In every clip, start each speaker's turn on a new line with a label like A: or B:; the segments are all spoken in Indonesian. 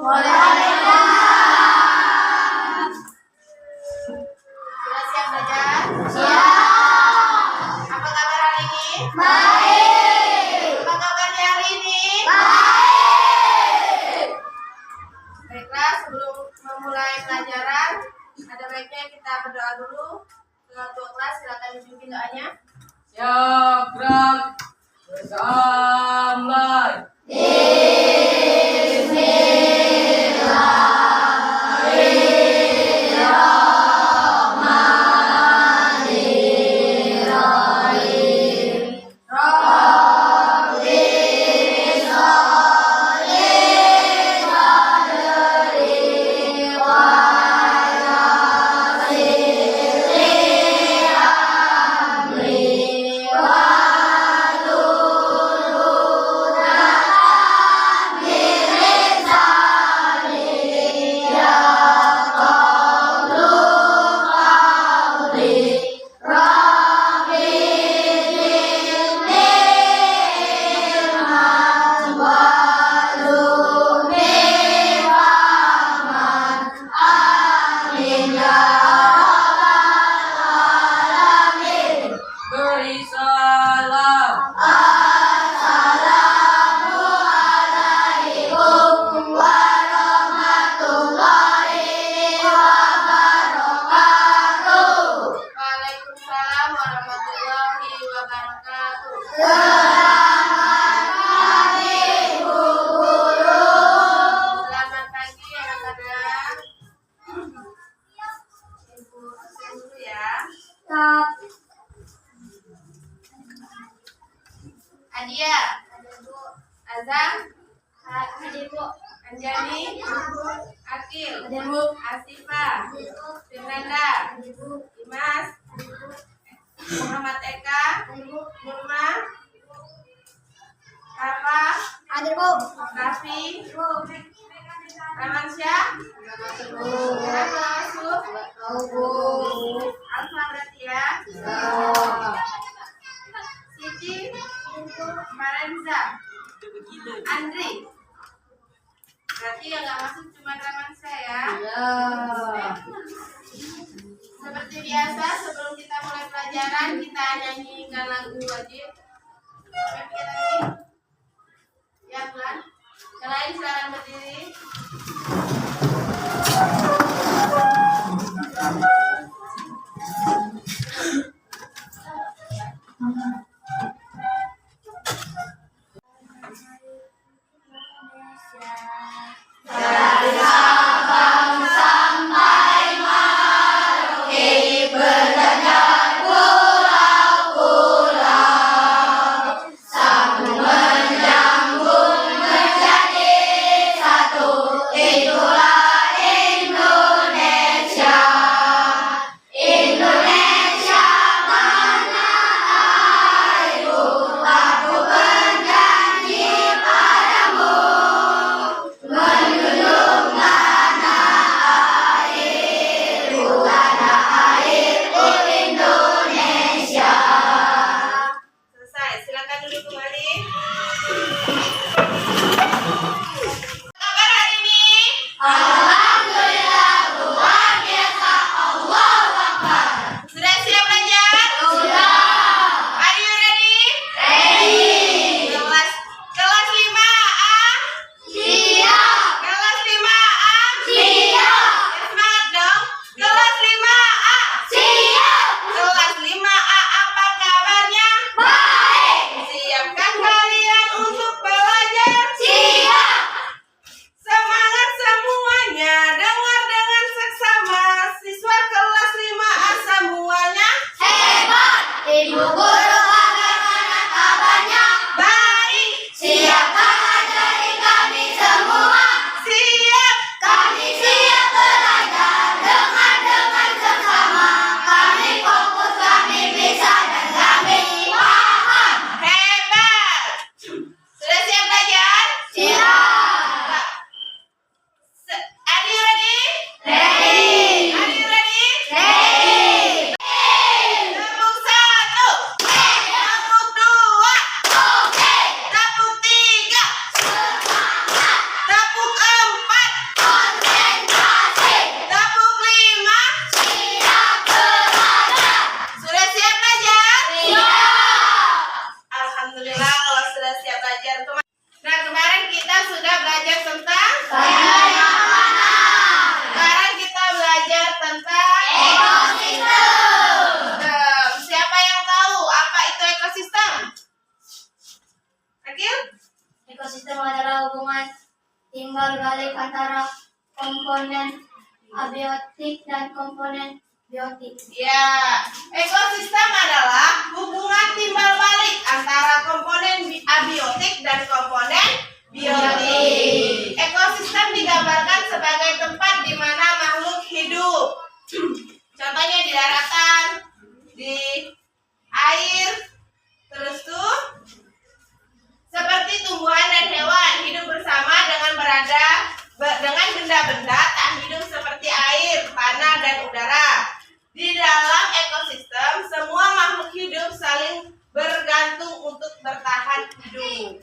A: Waalaikumsalam. Sudah siap belajar? Siap. Apa kabar hari ini? Baik. Apa kabarnya hari ini? Baik. Baiklah, sebelum memulai pelajaran, ada baiknya kita berdoa dulu. Ketua kelas, silakan dipimpin doanya.
B: Siap, gerak, bersama.
A: Adia, Azam, Anjani, Akil, Asifa, Fernanda, Dimas, Muhammad Eka, Nurma, Kafa, Raffi, Ramansyah, Alfa berarti ya, Siti, Marenza, Andri. Berarti yang nggak masuk cuma Ramansyah ya. Seperti biasa, sebelum kita mulai pelajaran, kita nyanyikan lagu wajib. Oke, kita nyanyi. Ya, pelan. Yang lain silakan berdiri. Bye.
C: timbal balik antara komponen abiotik dan komponen biotik.
A: Ya, ekosistem adalah hubungan timbal balik antara komponen abiotik dan komponen biotik. Ekosistem digambarkan sebagai tempat di mana makhluk hidup. Contohnya di daratan, di air, terus tuh seperti tumbuhan dan hewan hidup bersama dengan dengan benda-benda tak hidup seperti air, tanah, dan udara. Di dalam ekosistem, semua makhluk hidup saling bergantung untuk bertahan hidup.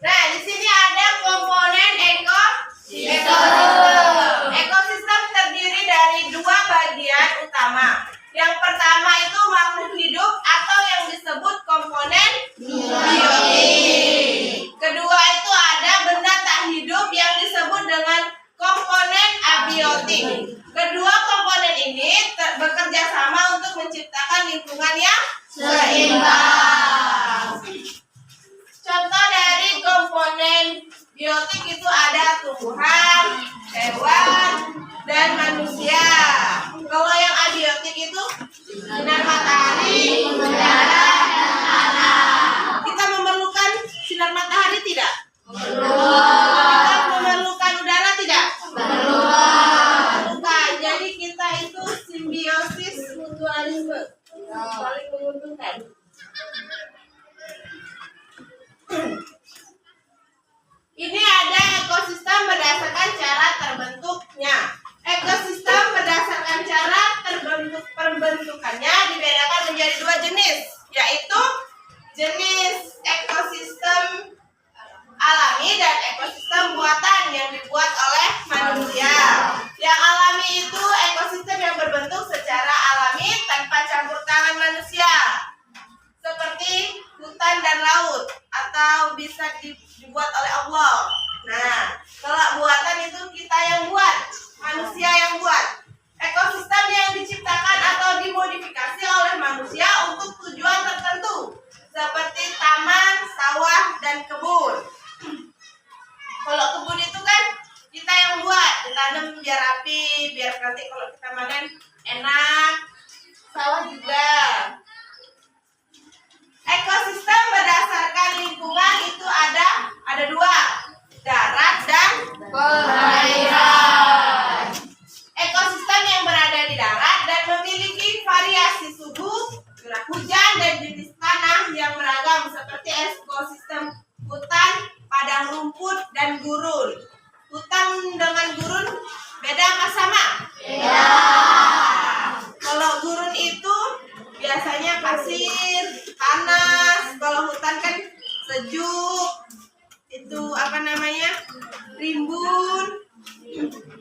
A: Nah, di sini ada komponen ekosistem. Ekosistem terdiri dari dua bagian utama. Yang pertama itu makhluk hidup atau yang disebut komponen biotik. Kedua itu ada benda tak hidup yang disebut dengan komponen abiotik. Kedua komponen ini bekerja sama untuk menciptakan lingkungan yang seimbang. Contoh dari komponen biotik itu ada tumbuhan, hewan, dan manusia. Kalau yang abiotik itu sinar matahari, udara, dan tanah. Kita memerlukan sinar matahari tidak? Kita memerlukan udara tidak? Memerlukan. Jadi kita itu simbiosis mutualisme, saling menguntungkan. Ini ada ekosistem berdasarkan cara terbentuknya. Ekosistem berdasarkan cara perbentukannya dibedakan menjadi dua jenis, yaitu jenis ekosistem alami dan ekosistem buatan yang dibuat oleh manusia. Yang alami itu ekosistem yang berbentuk secara alami tanpa campur tangan manusia, seperti hutan dan laut, atau bisa dibuat oleh Allah. Nah, kalau buatan itu kita yang buat, manusia yang buat. Ekosistem yang diciptakan atau dimodifikasi oleh manusia untuk tujuan tertentu, seperti taman, sawah, dan kebun. Kalau kebun itu kan kita yang buat, ditanam biar rapi, biar nanti kalau kita makan enak. Sawah juga. Ekosistem berdasarkan lingkungan itu ada dua, darat dan perairan. Ekosistem yang berada di darat dan memiliki variasi suhu, curah hujan, dan jenis tanah yang beragam seperti ekosistem hutan, padang rumput, dan gurun. Hutan dengan gurun beda apa sama? Beda. Kalau gurun itu biasanya pasir, panas. Kalau hutan kan sejuk, itu rimbun.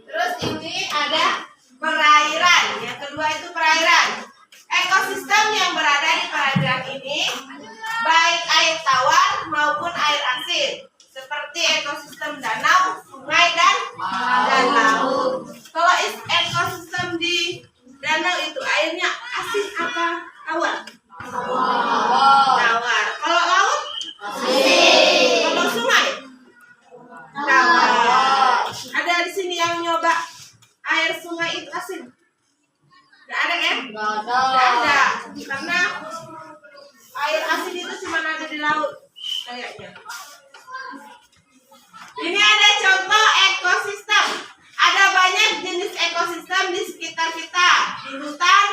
A: Terus ini ada perairan. Yang kedua itu perairan. Ekosistem yang berada di perairan ini baik air tawar maupun air asin, seperti ekosistem danau, sungai, dan laut. Kalau ekosistem di danau itu airnya asin apa tawar? Tawar. Kalau laut? Asin. Kalau sungai? Tawar. Ada di sini yang nyoba air sungai itu asin? Gak ada kan? Gak ada. Karena air asin itu cuma ada di laut kayaknya. Ini ada contoh ekosistem. Ada banyak jenis ekosistem di sekitar kita. Di hutan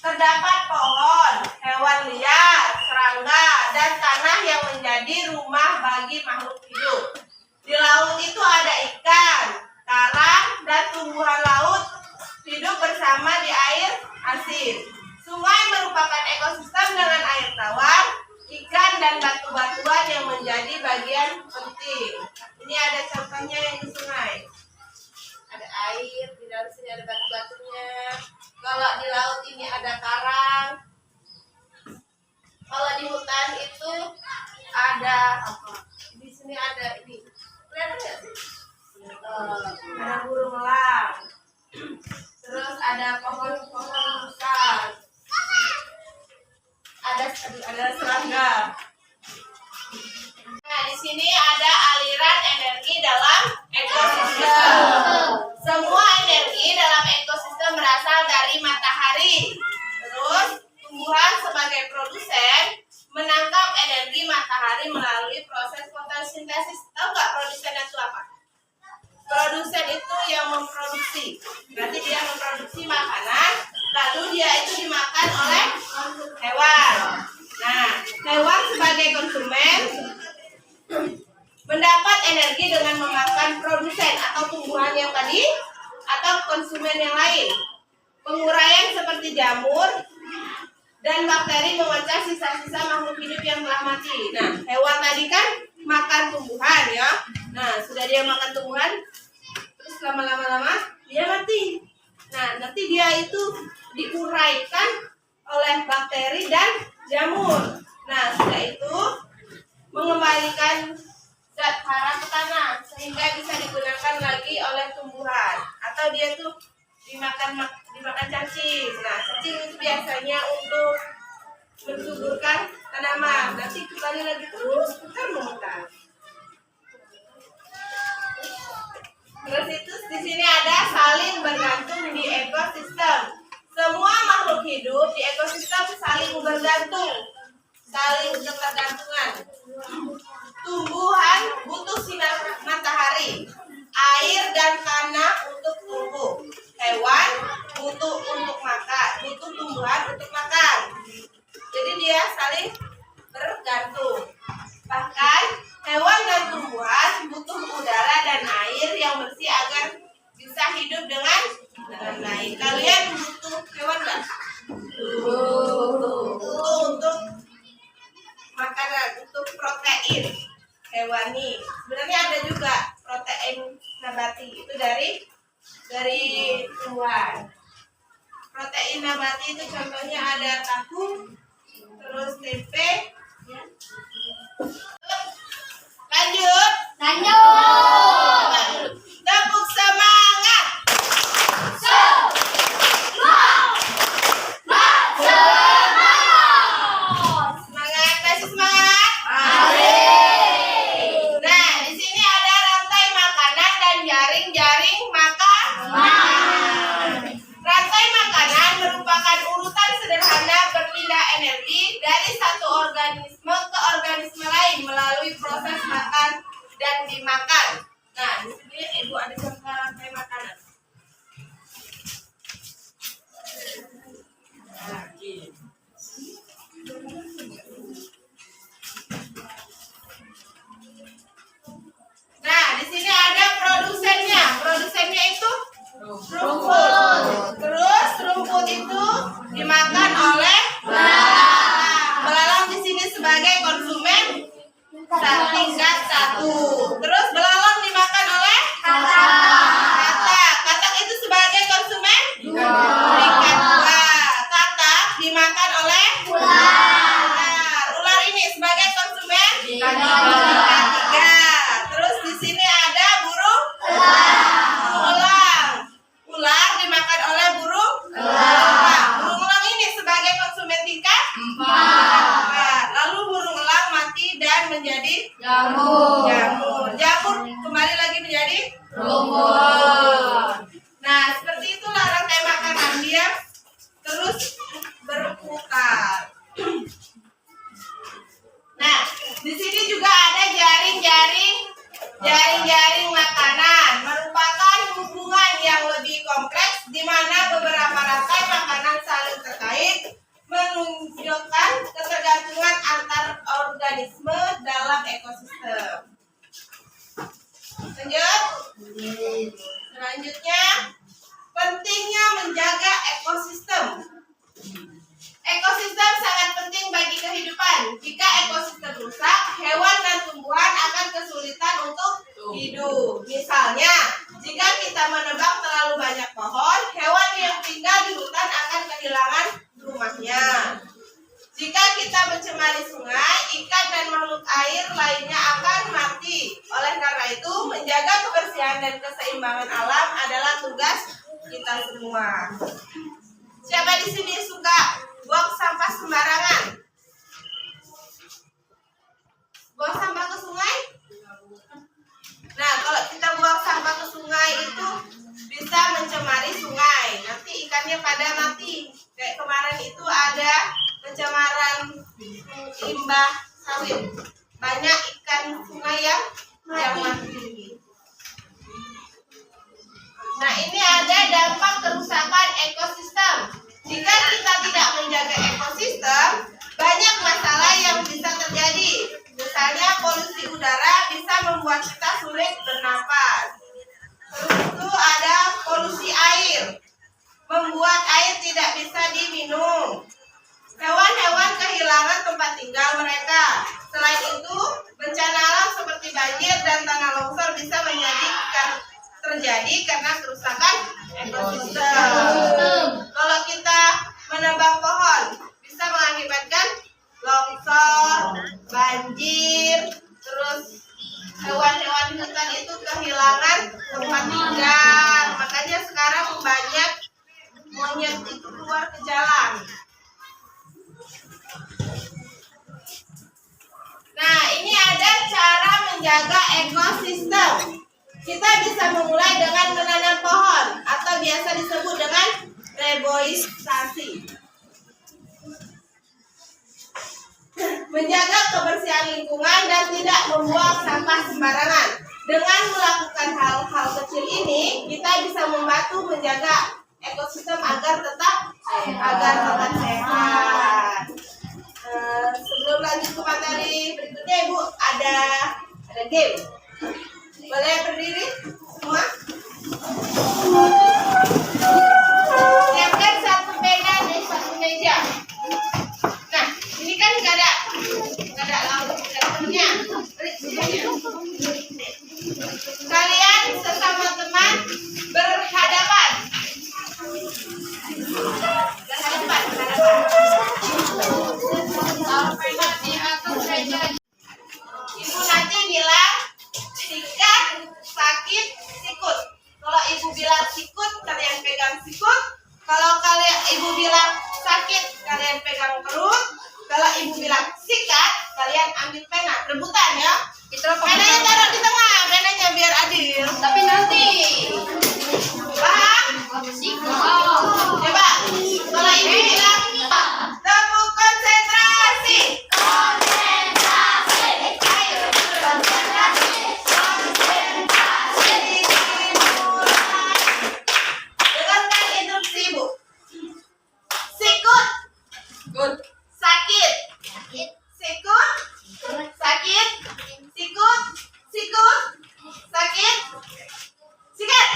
A: terdapat pohon, hewan liar, serangga, dan tanah yang menjadi rumah bagi makhluk hidup. Di laut itu ada ikan, karang, dan tumbuhan laut hidup bersama di air asin. Sungai merupakan ekosistem dengan air tawar, ikan, dan batu-batuan yang menjadi bagian penting. Ini ada dengan produsen atau tumbuhan yang tadi atau konsumen yang lain. Penguraian seperti jamur dan bakteri memecah sisa-sisa makhluk hidup yang telah mati. Nah, hewan tadi kan makan tumbuhan ya. Nah, sudah dia makan tumbuhan, terus lama-lama dia mati. Nah, nanti dia itu diuraikan oleh bakteri dan jamur. Nah, sudah itu mengembalikan zat hara ke tanah sehingga bisa digunakan lagi oleh tumbuhan. Atau dia tuh dimakan cacing. Nah, cacing itu biasanya untuk mensuburkan tanaman. Nanti kembali lagi terus putar memutar. Terus itu di sini ada saling bergantung di ekosistem. Semua makhluk hidup di ekosistem saling bergantung, saling ketergantungan. Tumbuhan butuh sinar matahari, air dan tanah untuk tumbuh. Hewan butuh untuk makan, butuh tumbuhan untuk makan. Jadi dia saling bergantung. Bahkan hewan dan tumbuhan butuh udara dan air yang bersih agar bisa hidup dengan baik. Kalian butuh hewan nggak? Butuh untuk makanan, untuk protein hewani. Sebenarnya ada juga protein nabati, itu dari tumbuhan. Protein nabati itu contohnya ada tahu, terus tempe. Lanjut. Tepuk semangat. Semangat, kasih semangat. Nah, di sini ada rantai makanan dan jaring-jaring makanan. Rantai makanan merupakan urutan sederhana berpindah energi dari satu organisme ke organisme lain melalui proses makan dan dimakan. Nah, di sini Ibu ada contoh rantai makanan. Nah, di sini ada produsennya. Produsennya itu rumput. Terus rumput itu dimakan oleh belalang. Belalang di sini sebagai konsumen tingkat 1. Terus belalang dimakan oleh katak. Katak itu sebagai konsumen tingkat 2. Katak dimakan oleh ular. Ular ini sebagai konsumen tingkat 3. Terus di sini ada burung elang. Ular dimakan oleh burung elang. Burung elang ini sebagai konsumen tingkat 4. Lalu burung elang mati dan menjadi jamur. Jamur kembali lagi menjadi rumput. Nah, seperti itulah rantai makanan dia terus berputar. Nah, di sini juga ada jaring-jaring makanan, merupakan hubungan yang lebih kompleks di mana beberapa rantai makanan saling terkait, menunjukkan ketergantungan antar organisme dalam ekosistem. Lanjut. Selanjutnya, pentingnya menjaga ekosistem. Ekosistem sangat penting bagi kehidupan. Jika ekosistem rusak, hewan dan tumbuhan akan kesulitan untuk hidup. Misalnya, jika kita menebang terlalu banyak pohon, hewan yang tinggal di hutan akan kehilangan rumahnya. Jika kita mencemari sungai, ikan dan makhluk air lainnya akan mati. Oleh karena itu, menjaga kebersihan dan keseimbangan alam adalah tugas kita semua. Siapa di sini suka buang sampah sembarangan? Buang sampah ke sungai? Nah, kalau kita buang sampah ke sungai itu bisa mencemari sungai. Nanti ikannya pada mati. Kayak kemarin itu ada pencemaran limbah sawit. Banyak ikan sungai yang mati. Nah, ini ada dampak kerusakan ekosistem. Jika kita tidak menjaga ekosistem, banyak masalah yang bisa terjadi. Misalnya polusi udara bisa membuat kita sulit bernapas. Terus itu ada polusi air, membuat air tidak bisa diminum. Hewan-hewan kehilangan tempat tinggal mereka. Selain itu, bencana alam seperti banjir dan tanah longsor bisa terjadi karena kerusakan ekosistem. Kalau kita menebang pohon, bisa mengakibatkan longsor, banjir, terus hewan-hewan hutan itu kehilangan tempat tinggal. Makanya sekarang banyak monyet itu keluar ke jalan. Nah, ini ada cara menjaga ekosistem. Kita bisa memulai dengan menanam pohon atau biasa disebut dengan reboisasi. Menjaga kebersihan lingkungan dan tidak membuang sampah sembarangan. Dengan melakukan hal-hal kecil ini, kita bisa membantu menjaga ekosistem agar tetap sehat. Sebelum lanjut ke materi berikutnya, Ibu ada game. Boleh berdiri semua? Siapkan satu pena dan satu meja. Nah, ini kan nggak ada lautnya. Kalian sesama teman berhadapan. Ibu nanti bilang sikat, sakit, sikut. Kalau ibu bilang sikut, kalian pegang sikut. Kalau ibu bilang sakit, kalian pegang perut. Kalau ibu bilang sikat, kalian ambil pena. Rebutan ya. Penanya taruh di tengah, penanya biar adil.
B: Tapi nanti.
A: Paham? Coba. Kalau ibu bilang tepuk konsentrasi. Dengarkan instruksi ibu. Sikut,
B: Good.
A: sakit. Sikut, sakit. Sikut, sakit. Sikat.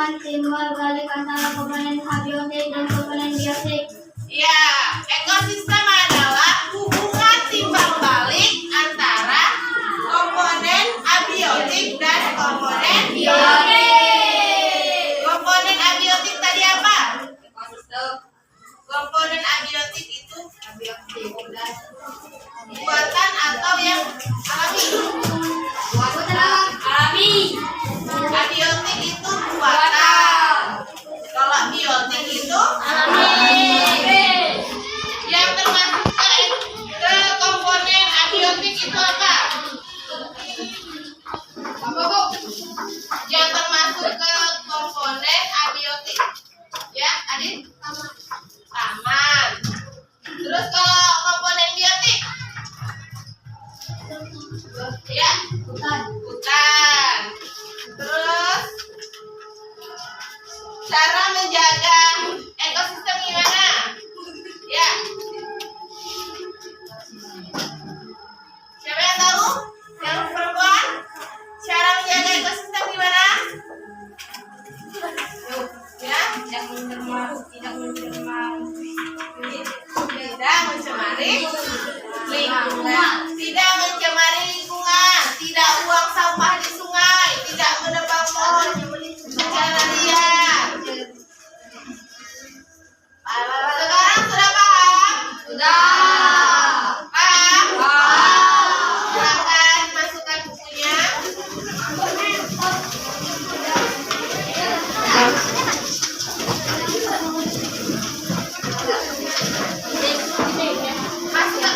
C: hubungan timbal balik antara komponen abiotik dan komponen biotik.
A: Ya, ekosistem adalah hubungan timbal balik antara komponen abiotik dan komponen biotik. Komponen abiotik tadi apa? Komponen abiotik itu buatan atau yang alami?
B: Alami.
A: Abiotik itu buatan. Kalau biotik itu yang termasuk ke komponen abiotik itu apa? Apa Bu? Yang termasuk ke komponen abiotik. Ya, Adit? Taman. Terus kalau komponen biotik? Ya, hutan. Terus cara menjaga ekosistem gimana? Ya. Siapa yang tahu? Yang perempuan? Cara menjaga ekosistem gimana? Ya, tidak mencemari lingkungan, tidak mencemari lingkungan, tidak buang sampah di sungai, tidak menebang pohon secara liar. Sekarang sudah paham?
B: Sudah.
A: Paham? Silakan masukkan bukunya. Masukkan.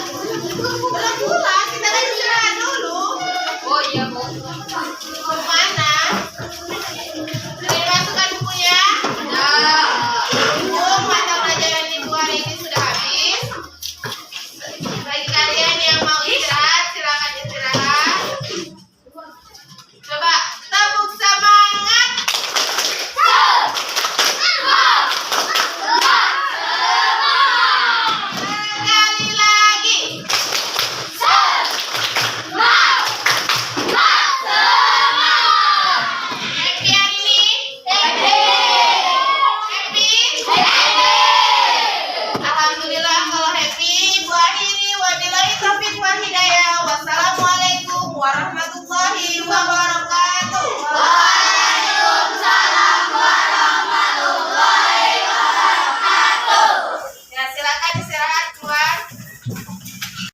A: Belum pulang, kita kan istirahat dulu.
B: Oh iya, Bu.